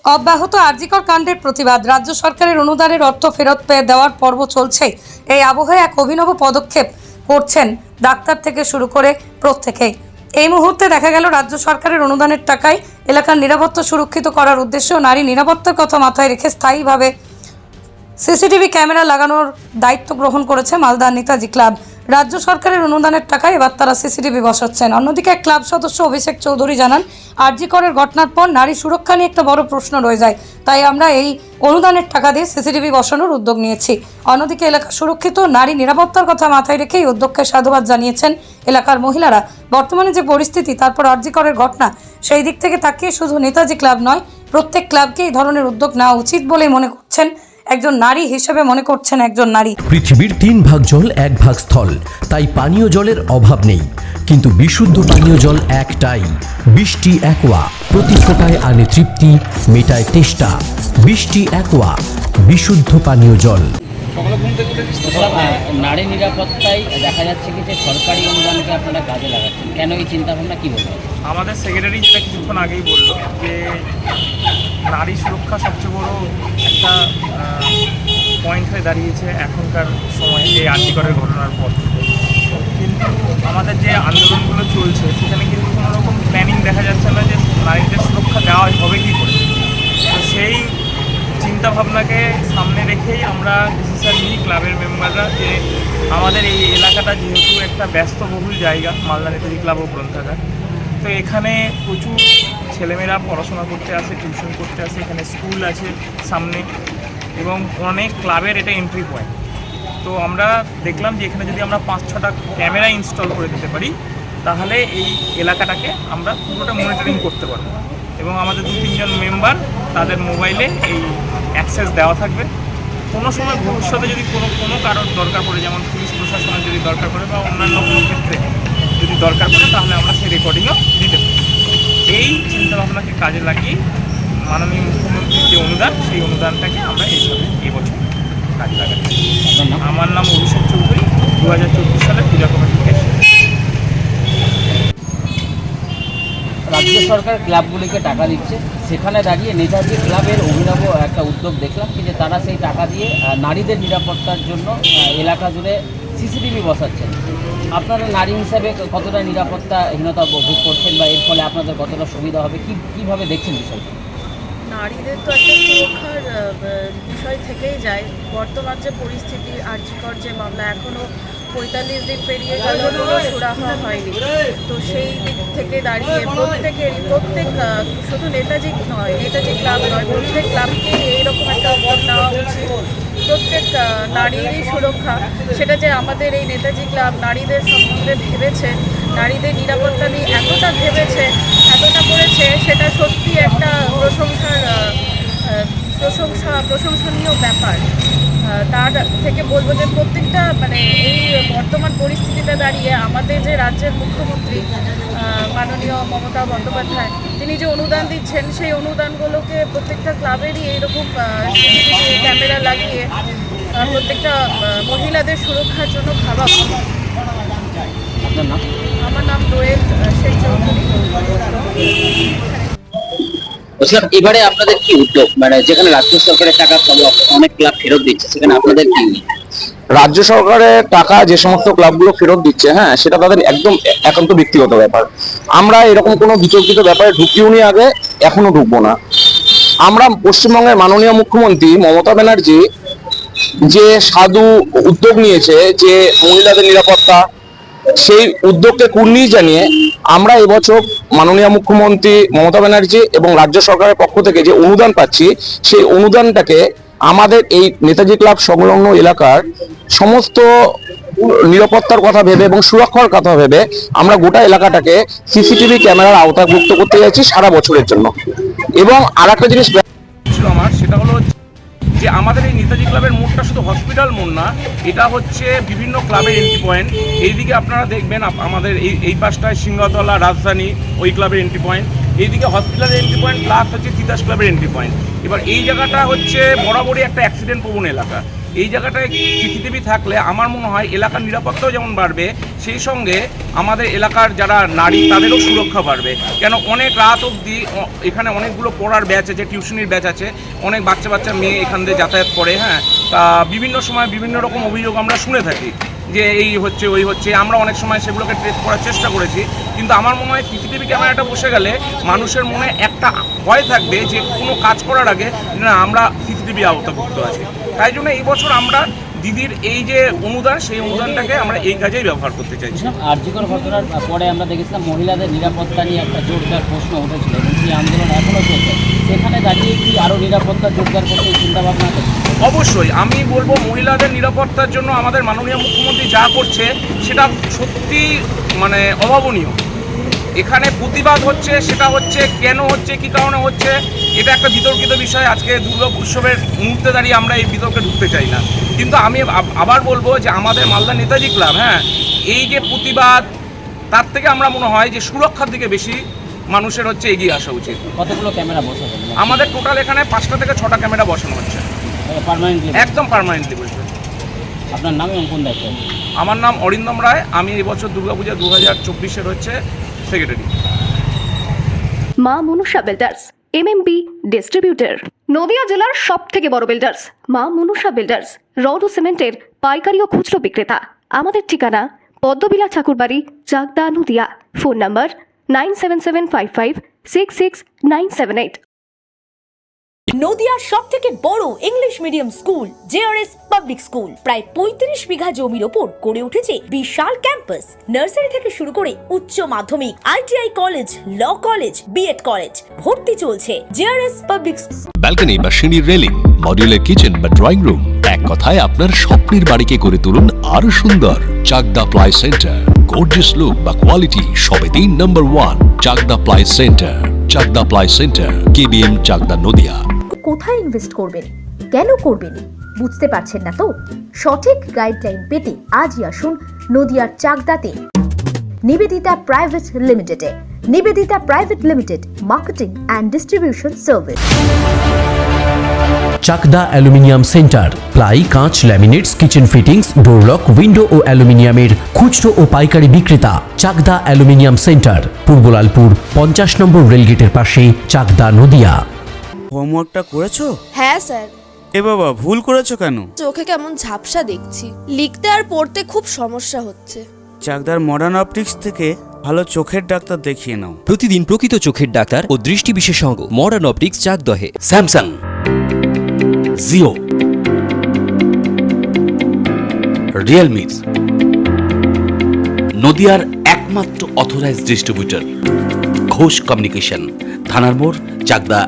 অব্যাহত আরজিকর কাণ্ডের প্রতিবাদ। রাজ্য সরকারের অনুদানের অর্থ ফেরত পেয়ে দেওয়ার পর্ব চলছে। এই আবহে এক অভিনব পদক্ষেপ করছেন ডাক্তার থেকে শুরু করে প্রত্যেকেই। এই মুহূর্তে দেখা গেল রাজ্য সরকারের অনুদানের টাকায় এলাকার নিরাপত্তা সুরক্ষিত করার উদ্দেশ্যে নারী নিরাপত্তার কথা মাথায় রেখে স্থায়ীভাবে সিসিটিভি ক্যামেরা লাগানোর দায়িত্ব গ্রহণ করেছে মালদা নেতাজি ক্লাব। রাজ্য সরকারের অনুদানের টাকায় এবার তারা সিসিটিভি বসাচ্ছেন। অন্যদিকে এক ক্লাব সদস্য অভিষেক চৌধুরী জানান, আরজিকরের ঘটনার পর নারী সুরক্ষা নিয়ে একটা বড় প্রশ্ন রয়ে যায়, তাই আমরা এই অনুদানের টাকা দিয়ে সিসিটিভি বসানোর উদ্যোগ নিয়েছি। অন্যদিকে এলাকা সুরক্ষিত, নারী নিরাপত্তার কথা মাথায় রেখে এই উদ্যোগকে সাধুবাদ জানিয়েছেন এলাকার মহিলারা। বর্তমানে যে পরিস্থিতি, তারপর আরজিকরের ঘটনা, সেই দিক থেকে তাকিয়ে শুধু নেতাজি ক্লাব নয়, প্রত্যেক ক্লাবকে এই ধরনের উদ্যোগ নেওয়া উচিত বলেই মনে করছেন একজন নারী হিসেবে মনে করছেন একজন নারী। পৃথিবীর 3 ভাগ জল 1 ভাগ স্থল, তাই পানীয় জলের অভাব নেই। কিন্তু বিশুদ্ধ পানীয় জল একটাই, বৃষ্টি অ্যাকোয়া। প্রতি ফোঁটায় আনে তৃপ্তি, মেটায় তেষ্টা। বৃষ্টি অ্যাকোয়া, বিশুদ্ধ পানীয় জল। নারী নিরাপত্তায় দেখা যাচ্ছে কি যে সরকারি অনুদানকে আপনারা কাজে লাগাচ্ছেন, কেন এই চিন্তাভাবনা কী বলবেন? আমাদের সেক্রেটারি যেটা কিছুক্ষণ আগেই বললো যে নারী সুরক্ষা সবচেয়ে বড় একটা পয়েন্ট হয়ে দাঁড়িয়েছে এখনকার সময়ে এই আরজিকরের ঘটনার পর। কিন্তু আমাদের যে আন্দোলনগুলো চলছে সেখানে কিন্তু কোনো রকম প্ল্যানিং দেখা যাচ্ছে না যে নারীদের সুরক্ষা দেওয়া হবে কী করে। তো সেই চিন্তাভাবনাকে সামনে রেখেই আমরা ডিসিশন নিই ক্লাবের মেম্বাররা যে আমাদের এই এলাকাটা যেহেতু একটা ব্যস্তবহুল জায়গা, মালদা নেতাজি ক্লাব ও গ্রন্থাগার, তো এখানে প্রচুর ছেলেমেয়েরা পড়াশোনা করতে আসে, টিউশন করতে আসে, এখানে স্কুল আছে সামনে এবং অনেক ক্লাবের এটা এন্ট্রি পয়েন্ট। তো আমরা দেখলাম যে এখানে যদি আমরা 5-6টা ক্যামেরা ইনস্টল করে দিতে পারি তাহলে এই এলাকাটাকে আমরা পুরোটা মনিটরিং করতে পারবো এবং আমাদের 2-3 জন মেম্বার তাদের মোবাইলে এই অ্যাক্সেস দেওয়া থাকবে। কোনো সময় ভবিষ্যতে যদি কোনো কারোর দরকার পড়ে, যেমন পুলিশ প্রশাসনের যদি দরকার পড়ে বা অন্যান্য কোনো ক্ষেত্রে যদি দরকার পড়ে, তাহলে আমরা সেই রেকর্ডিংও দিতে পারি। এই চিন্তাভাবনাকে কাজে লাগিয়ে মাননীয় মুখ্যমন্ত্রীর যে অনুদান, সেই অনুদানটাকে আমরা এইভাবে এবছর কাজে লাগাচ্ছি। আমার নাম অভিষেক চৌধুরী, 2024 সালে পূজা কমিটি থেকে। রাজ্য সরকার ক্লাবগুলিকে টাকা দিচ্ছে, সেখানে দাঁড়িয়ে নেতাজি ক্লাবের অভিনব একটা উদ্যোগ দেখলাম কি যে তারা সেই টাকা দিয়ে নারীদের নিরাপত্তার জন্য এলাকা জুড়ে সিসিটিভি বসাচ্ছেন। আপনারা নারী হিসাবে কতটা নিরাপত্তাহীনতা ভোগ করছেন বা এর ফলে আপনাদের কতটা সুবিধা হবে, কীভাবে দেখছেন বিষয়টা? নারীদের তো একটা সুরক্ষার বিষয় থেকেই যায়। বর্তমান যে পরিস্থিতি, আরজিকর যে মামলা, এখনও 45 দিন পেরিয়ে গেল, কোনো সুরাহা হয়নি। তো সেই দিক থেকে দাঁড়িয়ে প্রত্যেক শুধু নেতাজি নয়, নেতাজি ক্লাব নয়, প্রত্যেক ক্লাবকে এইরকম একটা উদ্যোগ নেওয়া উচিত। প্রত্যেক নারীরই সুরক্ষা, সেটা যে আমাদের এই নেতাজি ক্লাব নারীদের সম্বন্ধে ভেবেছে, নারীদের নিরাপত্তা নিয়ে এতটা ভেবেছে, এতটা করেছে, সেটা সত্যি একটা প্রশংসনীয় ব্যাপার। তার থেকে বলবো যে প্রত্যেকটা এই বর্তমান পরিস্থিতিতে দাঁড়িয়ে আমাদের যে রাজ্যের মুখ্যমন্ত্রী মাননীয় মমতা বন্দ্যোপাধ্যায়, তিনি যে অনুদান দিচ্ছেন, সেই অনুদানগুলোকে প্রত্যেকটা ক্লাবেরই এইরকম সিসিটিভি ক্যামেরা লাগিয়ে প্রত্যেকটা মহিলাদের সুরক্ষার জন্য ভাবা উচিত। আপনার নাম? আমার নাম দোয়েল শেখ চৌধুরী। এবারে আপনাদের কি উদ্যোগ, যেখানে রাজ্য সরকারের টাকা অনেক ক্লাব ফেরত দিচ্ছে, সেখানে আপনাদের কি? রাজ্য সরকারের টাকা যে সমস্ত ক্লাবগুলো ফেরত দিচ্ছে, হ্যাঁ, সেটা তাদের একদম একান্ত ব্যক্তিগত ব্যাপার। আমরা এরকম কোনো বিতর্কিত ব্যাপারে ঢুকিও নি আগে, এখনো ঢুকবো না। আমরা পশ্চিমবঙ্গের মাননীয় মুখ্যমন্ত্রী মমতা ব্যানার্জি যে সাধু উদ্যোগ নিয়েছে যে মহিলাদের নিরাপত্তা, সেই উদ্যোগকে কুর্নিশ জানিয়ে আমরা এবছর মাননীয় মুখ্যমন্ত্রী মমতা ব্যানার্জি এবং রাজ্য সরকারের পক্ষ থেকে যে অনুদান পাচ্ছি, সেই অনুদানটাকে আমাদের এই নেতাজি ক্লাব সংলগ্ন এলাকার সমস্ত নিরাপত্তার কথা ভেবে এবং সুরক্ষার কথা ভেবে আমরা গোটা এলাকাটাকে সিসিটিভি ক্যামেরার আওতাভুক্ত করতে যাচ্ছি সারা বছরের জন্য। এবং আর একটা জিনিস আমার সেটা হলো যে আমাদের এই নেতাজি ক্লাবের মোড়টা শুধু হসপিটাল মোড় না, এটা হচ্ছে বিভিন্ন ক্লাবের এন্ট্রি পয়েন্ট। এইদিকে আপনারা দেখবেন আমাদের এই পাশটায় সিংহতলা, রাজধানী, ওই ক্লাবের এন্ট্রি পয়েন্ট, এইদিকে হসপিটালের এন্ট্রি পয়েন্ট, প্লাস হচ্ছে তিতাস ক্লাবের এন্ট্রি পয়েন্ট। এবার এই জায়গাটা হচ্ছে বরাবরই একটা অ্যাক্সিডেন্ট প্রবণ এলাকা। এই জায়গাটায় সিসিটিভি থাকলে আমার মনে হয় এলাকার নিরাপত্তাও যেমন বাড়বে, সেই সঙ্গে আমাদের এলাকার যারা নারী তাদেরও সুরক্ষা বাড়বে। কেন অনেক রাত অবধি এখানে অনেকগুলো পড়ার ব্যাচ আছে, টিউশনির ব্যাচ আছে, অনেক বাচ্চা বাচ্চা মেয়ে এখান দিয়ে যাতায়াত করে। হ্যাঁ, তা বিভিন্ন সময় বিভিন্ন রকম অভিযোগ আমরা শুনে থাকি যে এই হচ্ছে ওই হচ্ছে, আমরা অনেক সময় সেগুলোকে ট্রেস করার চেষ্টা করেছি, কিন্তু আমার মনে হয় সিসিটিভি ক্যামেরাটা বসে গেলে মানুষের মনে একটা ভয় থাকবে যে কোনো কাজ করার আগে না আমরা সিসিটিভি আওতাভুক্ত আছি। তাই জন্য এই বছর আমরা দিদির এই যে অনুদান, সেই অনুদানটাকে আমরা এই কাজেই ব্যবহার করতে চাইছি। আরজিকর ঘটনার পরে আমরা দেখেছিলাম মহিলাদের নিরাপত্তা নিয়ে একটা জোরদার প্রশ্ন উঠেছিল এবং সেই আন্দোলন এখনও চলছে, সেখানে দাঁড়িয়ে কি আরও নিরাপত্তা জোরদার করতে চিন্তাভাবনা আছে? অবশ্যই আমি বলবো মহিলাদের নিরাপত্তার জন্য আমাদের মাননীয় মুখ্যমন্ত্রী যা করছে সেটা সত্যি মানে অভাবনীয়। এখানে প্রতিবাদ হচ্ছে, সেটা হচ্ছে কেন হচ্ছে, কী কারণে হচ্ছে, এটা একটা বিতর্কিত বিষয়। আজকে দুর্গা উৎসবের মুহূর্তে দাঁড়িয়ে আমরা এই বিতর্কে ঢুকতে চাই না, কিন্তু আমি আবার বলবো যে আমাদের মালদা নেতাজি ক্লাব, হ্যাঁ, এই যে প্রতিবাদ, তার থেকে আমরা মনে হয় যে সুরক্ষার দিকে বেশি মানুষের হচ্ছে এগিয়ে আসা উচিত। কতগুলো ক্যামেরা বসাবেন? আমাদের টোটাল এখানে 5টা থেকে 6টা ক্যামেরা বসানো হচ্ছে, পার্মানেন্টলি? একদম পার্মানেন্টলি বসবে। আপনার নাম এবং কোন দায়িত্ব? আমার নাম অরিন্দম রায়, আমি এই বছর দুর্গাপূজা 2024-এর হচ্ছে সেক্রেটারি। মা Manusha builders, MMB distributor, Nadia জেলার সব থেকে বড় বিল্ডার্স। মা মনুষা বিল্ডার্স রড ও সিমেন্টের পাইকারি ও খুচরো বিক্রেতা। আমাদের ঠিকানা পদ্মবিলা ঠাকুরবাড়ি, চাকদা, নদিয়া। Phone number 9775566978। নদিয়ার সব থেকে বড় English medium school JRS public school, প্রায় 35 বিঘা জমির ওপর গড়ে উঠেছে বিশাল ক্যাম্পাস। নার্সারি থেকে শুরু করে উচ্চ মাধ্যমিক, ITI college, law college, B Ed college, ভর্তি চলছে জেআরএস পাবলিক। ব্যালকনি বা সিঁড়ির রেলিং, মডিউলার কিচেন বা ড্রয়িং রুম, এক কথায় আপনার স্বপ্নের বাড়িকে করে তুলুন আরো সুন্দর। Chakdah ply centre, gorgeous look বা কোয়ালিটি সবে 3 number 1 Chakdah ply centre. Chakdah ply centre, KBM, Chakdah, Nadia. কোথায় ইনভেস্ট করবেন, কেন করবেন বুঝতে পারছেন না তো? সঠিক গাইডলাইন পেতে আজই আসুন নদিয়ার চাকদাতে নিবেদিতা প্রাইভেট লিমিটেডে। Nivedita private limited, marketing and distribution service. Chakda aluminium centre, ply, কাঁচ, laminates, kitchen fittings, door lock, window ও অ্যালুমিনিয়ামের খুচরো ও পাইকারি বিক্রেতা। চাকদা অ্যালুমিনিয়াম সেন্টার, পূর্ব লালপুর 50 নম্বর রেলগেটের পাশে, চাকদা, নদিয়া। হোমওয়ার্কটা করেছো? হ্যাঁ স্যার। এ বাবা, ভুল করেছো কেন? চোখে কেমন ঝাপসা দেখছি, লিখতে আর পড়তে খুব সমস্যা হচ্ছে। চাকদার মডার্ন অপটিক্স থেকে ভালো চোখের ডাক্তার দেখিয়ে নাও। প্রতিদিন প্রকৃত চোখের ডাক্তার ও দৃষ্টি বিশেষজ্ঞ মডার্ন অপটিক্স, চাকদহে। স্যামসাং, জিও, রিয়েলমি, নদিয়ার একমাত্র অথরাইজড ডিস্ট্রিবিউটর ঘোষ কমিউনিকেশন, থানার মোড়, চাকদা।